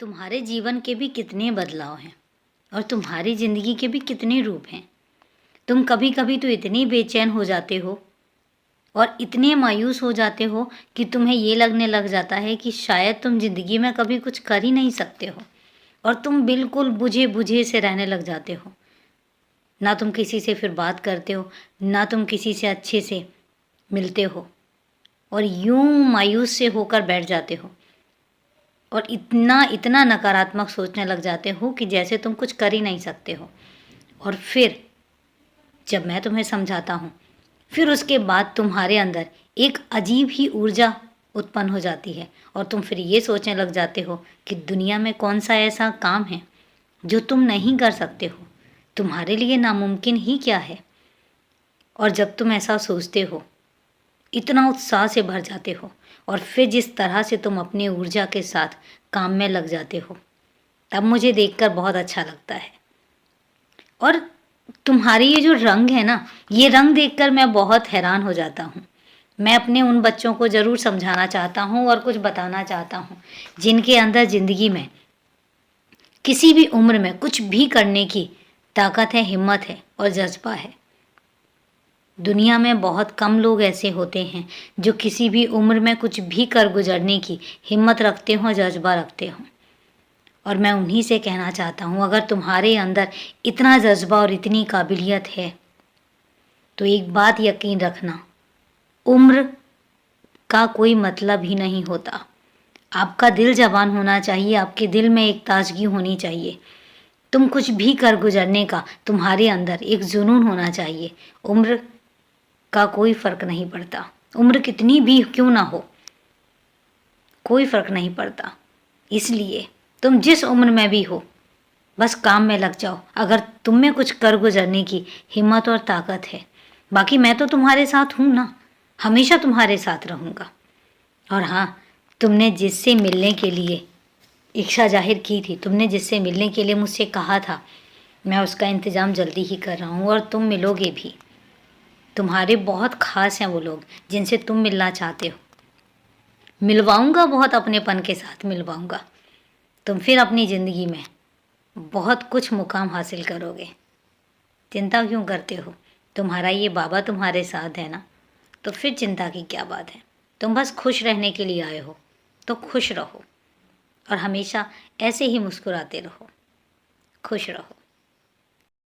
तुम्हारे जीवन के भी कितने बदलाव हैं और तुम्हारी ज़िंदगी के भी कितने रूप हैं। तुम कभी कभी तो इतने बेचैन हो जाते हो और इतने मायूस हो जाते हो कि तुम्हें ये लगने लग जाता है कि शायद तुम ज़िंदगी में कभी कुछ कर ही नहीं सकते हो और तुम बिल्कुल बुझे बुझे से रहने लग जाते हो। ना तुम किसी से फिर बात करते हो, ना तुम किसी से अच्छे से मिलते हो और यूं मायूस से होकर बैठ जाते हो और इतना इतना नकारात्मक सोचने लग जाते हो कि जैसे तुम कुछ कर ही नहीं सकते हो। और फिर जब मैं तुम्हें समझाता हूँ, फिर उसके बाद तुम्हारे अंदर एक अजीब ही ऊर्जा उत्पन्न हो जाती है और तुम फिर ये सोचने लग जाते हो कि दुनिया में कौन सा ऐसा काम है जो तुम नहीं कर सकते हो, तुम्हारे लिए नामुमकिन ही क्या है। और जब तुम ऐसा सोचते हो, इतना उत्साह से भर जाते हो और फिर जिस तरह से तुम अपनी ऊर्जा के साथ काम में लग जाते हो, तब मुझे देखकर बहुत अच्छा लगता है। और तुम्हारे ये जो रंग है ना, ये रंग देखकर मैं बहुत हैरान हो जाता हूँ। मैं अपने उन बच्चों को ज़रूर समझाना चाहता हूँ और कुछ बताना चाहता हूँ जिनके अंदर ज़िंदगी में किसी भी उम्र में कुछ भी करने की ताकत है, हिम्मत है और जज्बा है। दुनिया में बहुत कम लोग ऐसे होते हैं जो किसी भी उम्र में कुछ भी कर गुजरने की हिम्मत रखते हों, जज्बा रखते हों। और मैं उन्हीं से कहना चाहता हूँ, अगर तुम्हारे अंदर इतना जज्बा और इतनी काबिलियत है तो एक बात यकीन रखना, उम्र का कोई मतलब ही नहीं होता। आपका दिल जवान होना चाहिए, आपके दिल में एक ताजगी होनी चाहिए। तुम कुछ भी कर गुजरने का तुम्हारे अंदर एक जुनून होना चाहिए। उम्र का कोई फ़र्क नहीं पड़ता, उम्र कितनी भी क्यों ना हो, कोई फ़र्क नहीं पड़ता। इसलिए तुम जिस उम्र में भी हो, बस काम में लग जाओ अगर तुम में कुछ कर गुजरने की हिम्मत और ताकत है। बाकी मैं तो तुम्हारे साथ हूँ ना, हमेशा तुम्हारे साथ रहूँगा। और हाँ, तुमने जिससे मिलने के लिए इच्छा जाहिर की थी, तुमने जिससे मिलने के लिए मुझसे कहा था, मैं उसका इंतज़ाम जल्दी ही कर रहा हूँ और तुम मिलोगे भी। तुम्हारे बहुत ख़ास हैं वो लोग जिनसे तुम मिलना चाहते हो। मिलवाऊँगा, बहुत अपनेपन के साथ मिलवाऊँगा। तुम फिर अपनी ज़िंदगी में बहुत कुछ मुकाम हासिल करोगे। चिंता क्यों करते हो? तुम्हारा ये बाबा तुम्हारे साथ है ना, तो फिर चिंता की क्या बात है। तुम बस खुश रहने के लिए आए हो तो खुश रहो और हमेशा ऐसे ही मुस्कुराते रहो। खुश रहो।